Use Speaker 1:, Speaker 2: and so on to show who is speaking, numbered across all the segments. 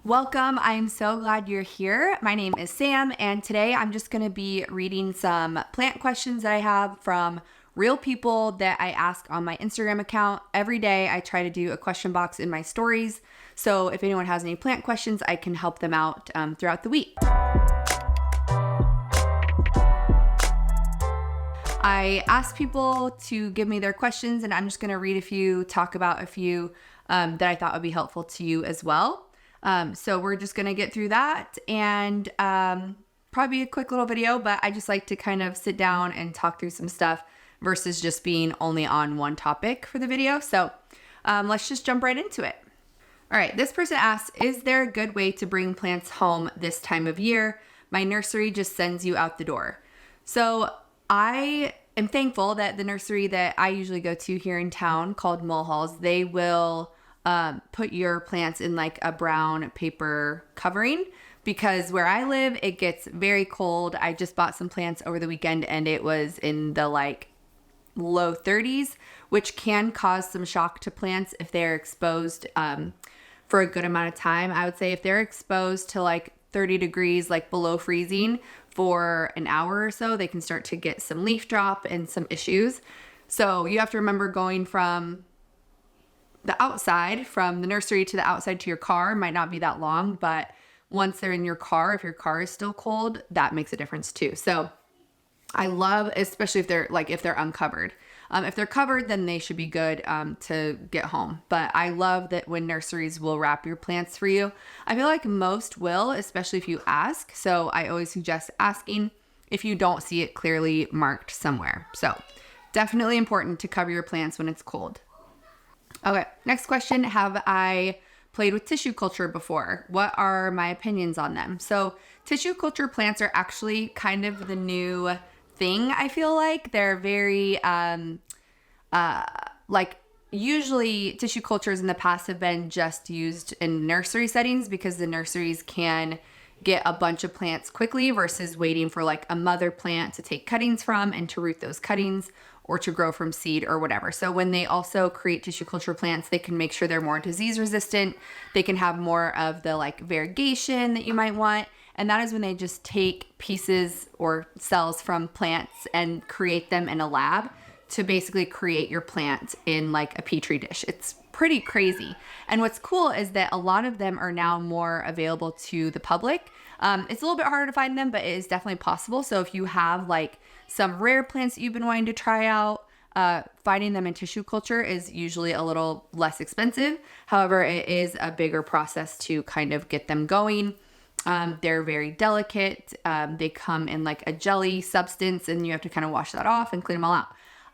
Speaker 1: Welcome. I'm so glad you're here. My name is Sam, and today I'm just going to be reading some plant questions that I have from real people that I ask on my Instagram account. Every day I try to do a question box in my stories. So if anyone has any plant questions, I can help them out throughout the week. I asked people to give me their questions, and I'm just going to read a few, talk about a few that I thought would be helpful to you as well. So we're just going to get through that and probably a quick little video, but I just like to kind of sit down and talk through some stuff versus just being only on one topic for the video. So let's just jump right into it. All right, this person asks, is there a good way to bring plants home this time of year? My nursery just sends you out the door. So I am thankful that the nursery that I usually go to here in town called Mulhall's, they will put your plants in like a brown paper covering, because where I live, it gets very cold. I just bought some plants over the weekend and it was in the like low 30s, which can cause some shock to plants if they're exposed for a good amount of time. I would say if they're exposed to like 30 degrees, like below freezing for an hour or so, they can start to get some leaf drop and some issues. So you have to remember, going from the outside, from the nursery to the outside to your car might not be that long, but once they're in your car, if your car is still cold, that makes a difference too. So I love, especially if they're uncovered. If they're covered, then they should be good to get home. But I love that when nurseries will wrap your plants for you. I feel like most will, especially if you ask. So I always suggest asking if you don't see it clearly marked somewhere. So definitely important to cover your plants when it's cold. Okay, next question. Have I played with tissue culture before? What are my opinions on them? So tissue culture plants are actually kind of the new thing, I feel like. They're very, usually tissue cultures in the past have been just used in nursery settings because the nurseries can get a bunch of plants quickly versus waiting for like a mother plant to take cuttings from and to root those cuttings or to grow from seed or whatever. So when they also create tissue culture plants, they can make sure they're more disease resistant. They can have more of the like variegation that you might want. And that is when they just take pieces or cells from plants and create them in a lab to basically create your plant in like a petri dish. It's pretty crazy. And what's cool is that a lot of them are now more available to the public. It's a little bit harder to find them, but it is definitely possible. So if you have like some rare plants that you've been wanting to try out, finding them in tissue culture is usually a little less expensive. However, it is a bigger process to kind of get them going. They're very delicate. They come in like a jelly substance and you have to kind of wash that off and clean them all out.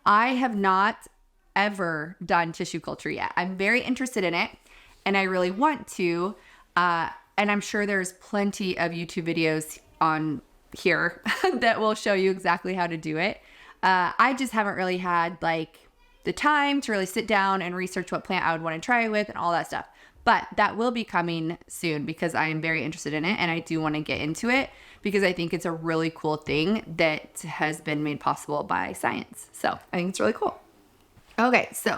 Speaker 1: I have not ever done tissue culture yet. I'm very interested in it and I really want to. And I'm sure there's plenty of YouTube videos on here that will show you exactly how to do it. I just haven't really had like the time to really sit down and research what plant I would want to try it with and all that stuff. But that will be coming soon because I am very interested in it and I do want to get into it because I think it's a really cool thing that has been made possible by science. So I think it's really cool. Okay, so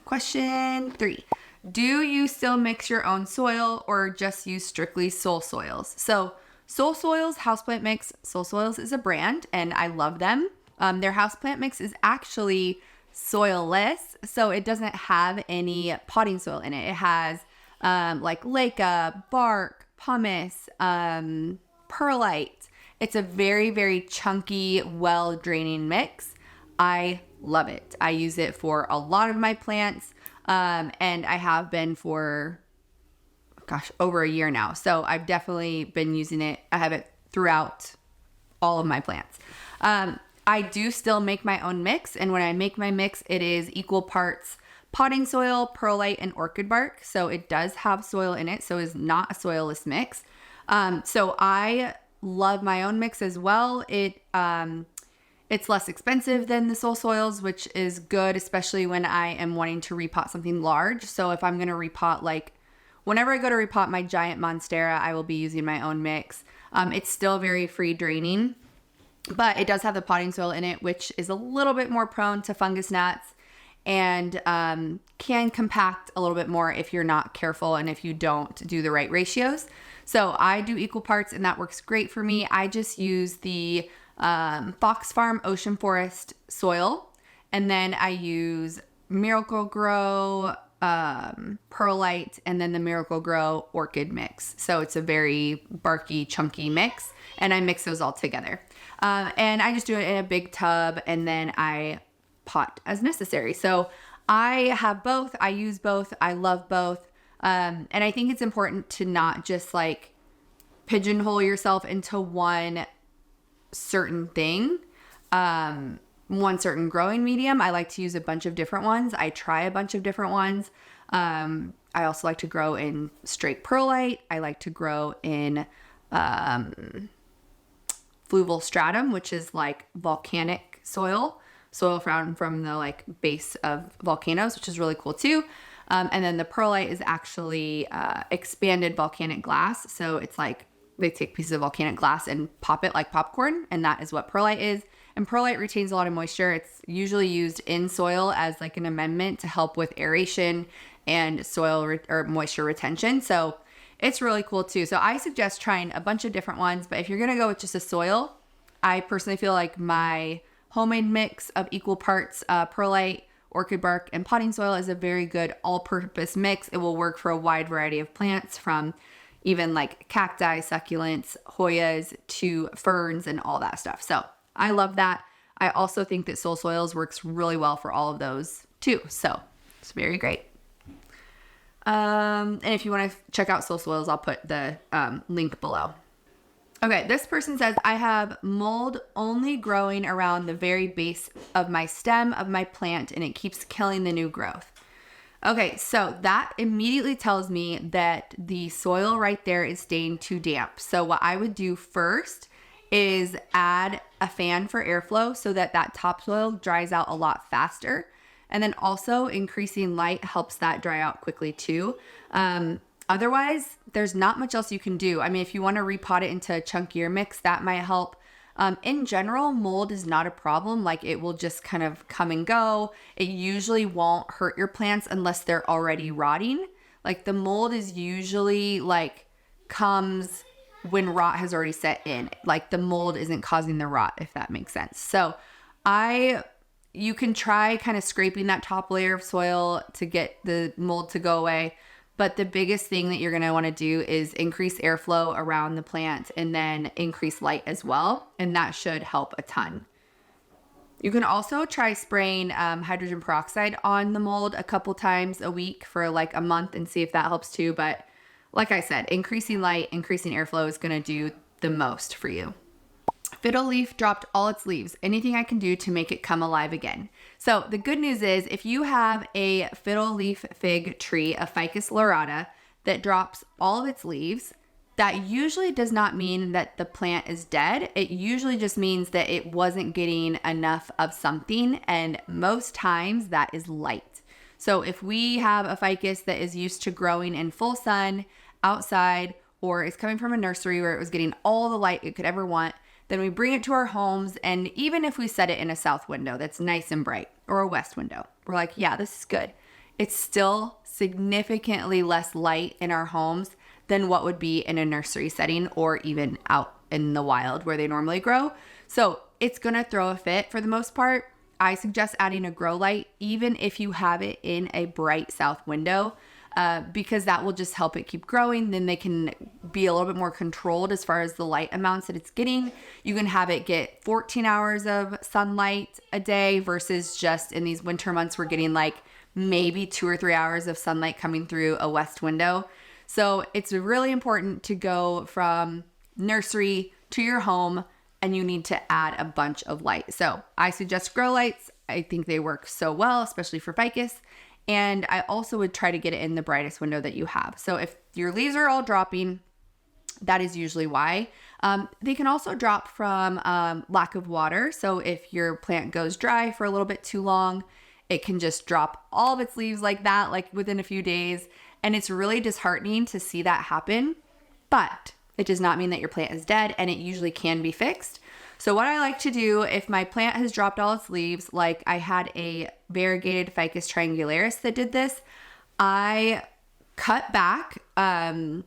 Speaker 1: question 3. Do you still mix your own soil or just use strictly Soul Soils? So Soul Soils Houseplant Mix, Soul Soils is a brand and I love them. Their houseplant mix is actually soilless, so it doesn't have any potting soil in it. It has like leca, bark, pumice, perlite. It's a very, very chunky, well-draining mix. I love it. I use it for a lot of my plants, and I have been for, over a year now. So I've definitely been using it. I have it throughout all of my plants. I do still make my own mix, and when I make my mix, it is equal parts potting soil, perlite, and orchid bark. So it does have soil in it, so it's not a soilless mix. So I love my own mix as well. It's less expensive than the Soul Soils, which is good, especially when I am wanting to repot something large. So if I'm going to repot, like whenever I go to repot my giant monstera, I will be using my own mix. It's still very free draining, but it does have the potting soil in it, which is a little bit more prone to fungus gnats and can compact a little bit more if you're not careful and if you don't do the right ratios. So I do equal parts, and that works great for me. I just use the Fox Farm Ocean Forest soil, and then I use Miracle Grow perlite, and then the Miracle Grow orchid mix. So it's a very barky, chunky mix, and I mix those all together. And I just do it in a big tub, and then I pot as necessary. So I have both. I use both. I love both. And I think it's important to not just like pigeonhole yourself into one certain thing, one certain growing medium. I like to use a bunch of different ones. I try a bunch of different ones. I also like to grow in straight perlite. I like to grow in fluvial stratum, which is like volcanic soil found from the like base of volcanoes, which is really cool too. And then the perlite is actually expanded volcanic glass. So it's like they take pieces of volcanic glass and pop it like popcorn, and that is what perlite is. And perlite retains a lot of moisture. It's usually used in soil as like an amendment to help with aeration and soil or moisture retention. So it's really cool too. So I suggest trying a bunch of different ones, but if you're going to go with just a soil, I personally feel like my homemade mix of equal parts perlite, orchid bark, and potting soil is a very good all-purpose mix. It will work for a wide variety of plants, from even like cacti, succulents, Hoyas, to ferns and all that stuff. So I love that. I also think that soul soils works really well for all of those too. So it's very great. And if you want to check out soul soils, I'll put the link below. Okay, this person says, I have mold only growing around the very base of my stem of my plant, and it keeps killing the new growth. Okay, so that immediately tells me that the soil right there is staying too damp. So what I would do first is add a fan for airflow so that that topsoil dries out a lot faster. And then also increasing light helps that dry out quickly too. Otherwise, there's not much else you can do. I mean, if you want to repot it into a chunkier mix, that might help. In general, mold is not a problem. Like, it will just kind of come and go. It usually won't hurt your plants unless they're already rotting. Like, the mold is usually like comes when rot has already set in. Like, the mold isn't causing the rot, if that makes sense. So you can try kind of scraping that top layer of soil to get the mold to go away. But the biggest thing that you're going to want to do is increase airflow around the plant, and then increase light as well. And that should help a ton. You can also try spraying hydrogen peroxide on the mold a couple times a week for like a month and see if that helps too. But like I said, increasing light, increasing airflow is going to do the most for you. Fiddle leaf dropped all its leaves. Anything I can do to make it come alive again? So the good news is, if you have a fiddle leaf fig tree, a Ficus lyrata, that drops all of its leaves, that usually does not mean that the plant is dead. It usually just means that it wasn't getting enough of something, and most times that is light. So if we have a ficus that is used to growing in full sun outside, or is coming from a nursery where it was getting all the light it could ever want, then we bring it to our homes, and even if we set it in a south window that's nice and bright, or a west window, we're like, yeah, this is good. It's still significantly less light in our homes than what would be in a nursery setting, or even out in the wild where they normally grow. So it's gonna throw a fit for the most part. I suggest adding a grow light, even if you have it in a bright south window, because that will just help it keep growing. Then they can be a little bit more controlled as far as the light amounts that it's getting. You can have it get 14 hours of sunlight a day versus just in these winter months, we're getting like maybe 2 or 3 hours of sunlight coming through a west window. So it's really important to go from nursery to your home, and you need to add a bunch of light. So I suggest grow lights. I think they work so well, especially for ficus. And I also would try to get it in the brightest window that you have. So if your leaves are all dropping, that is usually why. They can also drop from lack of water. So if your plant goes dry for a little bit too long, it can just drop all of its leaves like that, like within a few days. And it's really disheartening to see that happen. But it does not mean that your plant is dead, and it usually can be fixed. So what I like to do if my plant has dropped all its leaves, like I had a variegated Ficus triangularis that did this, I cut back a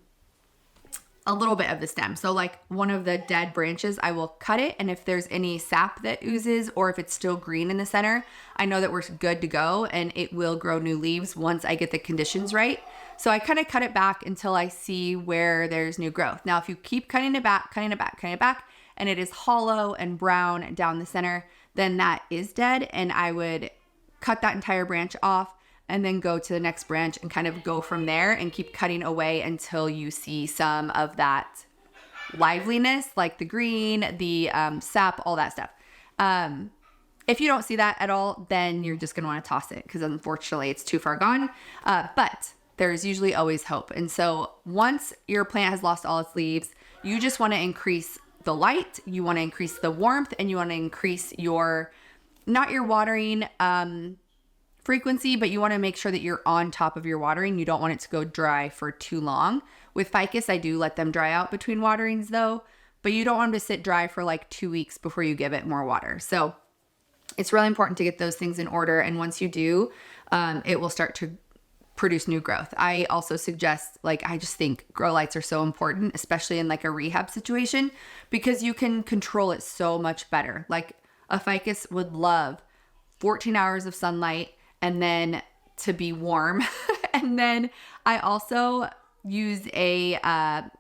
Speaker 1: little bit of the stem. So like one of the dead branches, I will cut it. And if there's any sap that oozes or if it's still green in the center, I know that we're good to go and it will grow new leaves once I get the conditions right. So I kind of cut it back until I see where there's new growth. Now, if you keep cutting it back, and it is hollow and brown down the center, then that is dead. And I would cut that entire branch off and then go to the next branch and kind of go from there and keep cutting away until you see some of that liveliness, like the green, the sap, all that stuff. If you don't see that at all, then you're just going to want to toss it because unfortunately it's too far gone. But there's usually always hope. And so once your plant has lost all its leaves, you just want to increase the light, you want to increase the warmth, and you want to increase not your watering frequency, but you want to make sure that you're on top of your watering. You don't want it to go dry for too long. With ficus, I do let them dry out between waterings though, but you don't want them to sit dry for like 2 weeks before you give it more water. So it's really important to get those things in order. And once you do, it will start to produce new growth. I also suggest, I just think grow lights are so important, especially in like a rehab situation, because you can control it so much better. Like a ficus would love 14 hours of sunlight and then to be warm. And then I also use a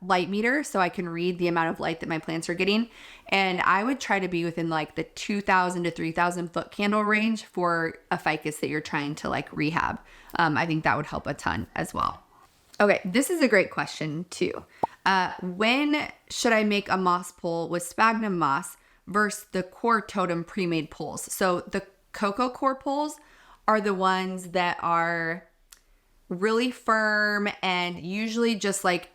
Speaker 1: light meter so I can read the amount of light that my plants are getting. And I would try to be within like the 2,000 to 3,000 foot candle range for a ficus that you're trying to like rehab. I think that would help a ton as well. Okay, this is a great question too. When should I make a moss pole with sphagnum moss versus the core totem pre-made poles? So the cocoa core poles are the ones that are really firm and usually just like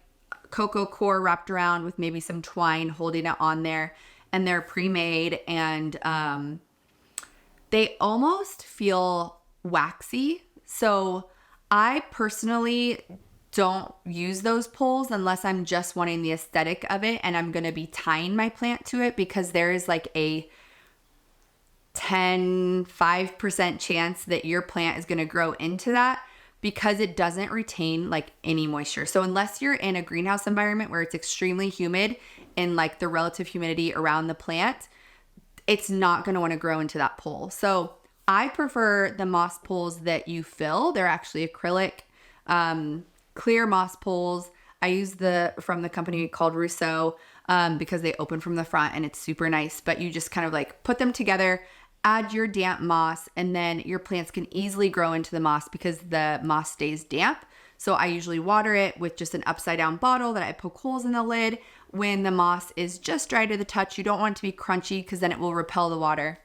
Speaker 1: cocoa core wrapped around with maybe some twine holding it on there, and they're pre-made and they almost feel waxy. So I personally don't use those poles unless I'm just wanting the aesthetic of it and I'm going to be tying my plant to it, because there is like a 5% chance that your plant is going to grow into that because it doesn't retain like any moisture. So unless you're in a greenhouse environment where it's extremely humid and like the relative humidity around the plant, it's not going to want to grow into that pole. So I prefer the moss poles that you fill. They're actually acrylic, clear moss poles. I use from the company called Rousseau because they open from the front and it's super nice, but you just kind of like put them together, add your damp moss, and then your plants can easily grow into the moss because the moss stays damp. So I usually water it with just an upside down bottle that I poke holes in the lid. When the moss is just dry to the touch, you don't want it to be crunchy because then it will repel the water.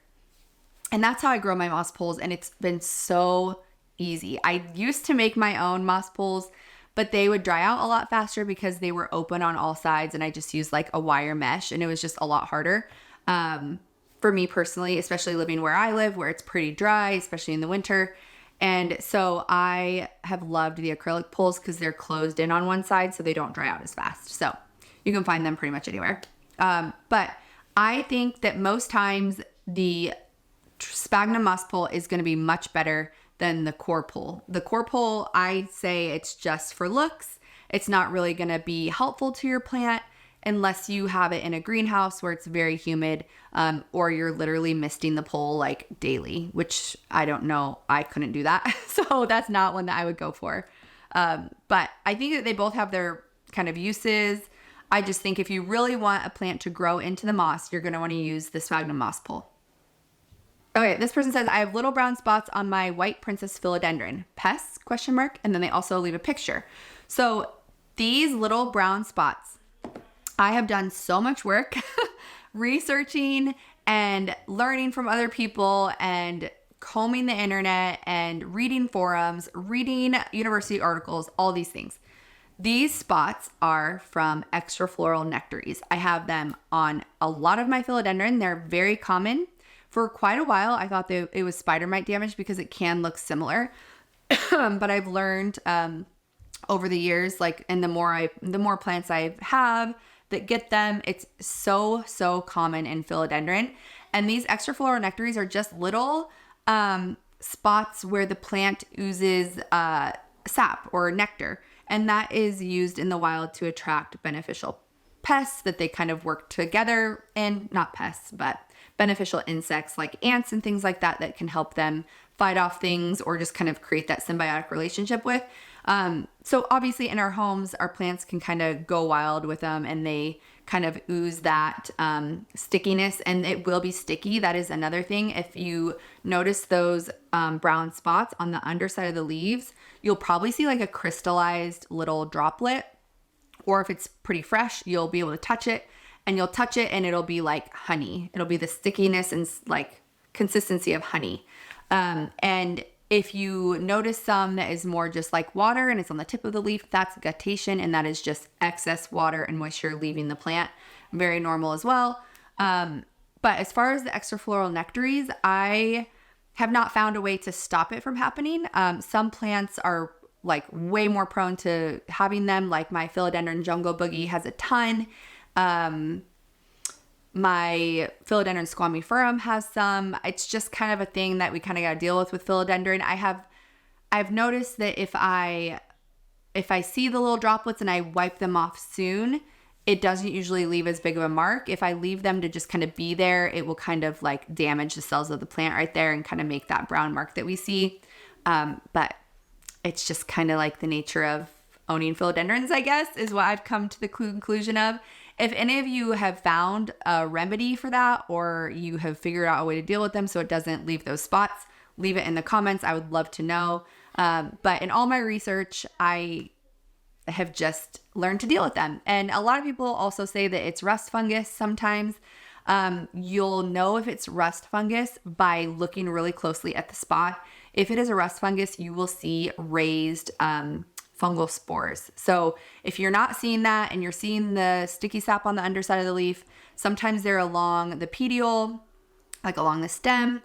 Speaker 1: And that's how I grow my moss poles, and it's been so easy. I used to make my own moss poles, but they would dry out a lot faster because they were open on all sides, and I just used like a wire mesh, and it was just a lot harder. For me personally, especially living where I live, where it's pretty dry, especially in the winter. And so I have loved the acrylic poles because they're closed in on one side so they don't dry out as fast. So you can find them pretty much anywhere. But I think that most times the sphagnum moss pole is going to be much better than the core pole. The core pole, I say it's just for looks. It's not really going to be helpful to your plant unless you have it in a greenhouse where it's very humid, or you're literally misting the pole like daily, which I don't know. I couldn't do that. So that's not one that I would go for. But I think that they both have their kind of uses. I just think if you really want a plant to grow into the moss, you're going to want to use the sphagnum moss pole. Okay, this person says, I have little brown spots on my white princess philodendron. Pests? ? And then they also leave a picture. So these little brown spots, I have done so much work researching and learning from other people and combing the internet and reading forums, reading university articles, all these things. These spots are from extrafloral nectaries. I have them on a lot of my philodendron. They're very common. For quite a while, I thought that it was spider mite damage because it can look similar. But I've learned over the years, and the more plants I have, that get them. It's so, so common in philodendron. And these extrafloral nectaries are just little spots where the plant oozes sap or nectar. And that is used in the wild to attract beneficial pests that they kind of work together in, not pests, but beneficial insects like ants and things like that that can help them fight off things or just kind of create that symbiotic relationship with. So obviously in our homes, our plants can kind of go wild with them and they kind of ooze that stickiness, and it will be sticky. That is another thing. If you notice those brown spots on the underside of the leaves, you'll probably see like a crystallized little droplet, or if it's pretty fresh, you'll be able to touch it, and you'll touch it and it'll be like honey. It'll be the stickiness and like consistency of honey. And if you notice some that is more just like water and it's on the tip of the leaf, that's guttation, and that is just excess water and moisture leaving the plant. Very normal as well. But as far as the extrafloral nectaries, I have not found a way to stop it from happening. Some plants are like way more prone to having them, like my philodendron jungle boogie has a ton. My philodendron squamiferum has some. It's just kind of a thing that we kind of got to deal with philodendron. I've noticed that if I see the little droplets and I wipe them off soon, it doesn't usually leave as big of a mark. If I leave them to just kind of be there, it will kind of like damage the cells of the plant right there and kind of make that brown mark that we see. But it's just kind of like the nature of owning philodendrons, I guess, is what I've come to the conclusion of. If any of you have found a remedy for that, or you have figured out a way to deal with them so it doesn't leave those spots, leave it in the comments. I would love to know. But in all my research, I have just learned to deal with them. And a lot of people also say that it's rust fungus sometimes. You'll know if it's rust fungus by looking really closely at the spot. If it is a rust fungus, you will see raised fungal spores. So if you're not seeing that and you're seeing the sticky sap on the underside of the leaf, sometimes they're along the petiole, like along the stem.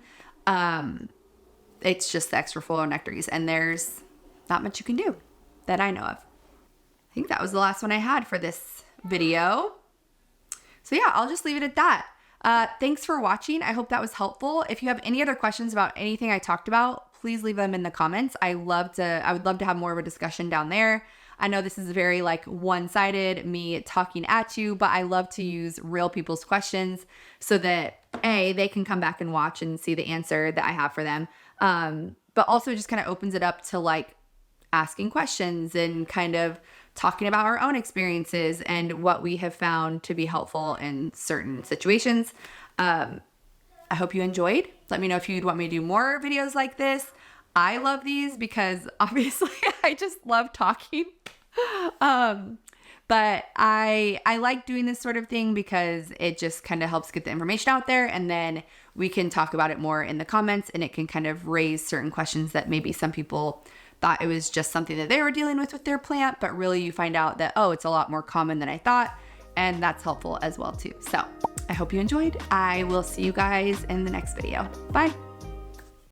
Speaker 1: It's just the extrafloral nectaries, and there's not much you can do that I know of. I think that was the last one I had for this video. So yeah, I'll just leave it at that. Thanks for watching. I hope that was helpful. If you have any other questions about anything I talked about, please leave them in the comments. I would love to have more of a discussion down there. I know this is very like one-sided, me talking at you, but I love to use real people's questions so that they can come back and watch and see the answer that I have for them. But also just kind of opens it up to like asking questions and kind of talking about our own experiences and what we have found to be helpful in certain situations. I hope you enjoyed. Let me know if you'd want me to do more videos like this. I love these because obviously I just love talking. But I like doing this sort of thing because it just kind of helps get the information out there, and then we can talk about it more in the comments, and it can kind of raise certain questions that maybe some people thought it was just something that they were dealing with their plant, but really you find out that, oh, it's a lot more common than I thought, and that's helpful as well too. So I hope you enjoyed. I will see you guys in the next video. Bye.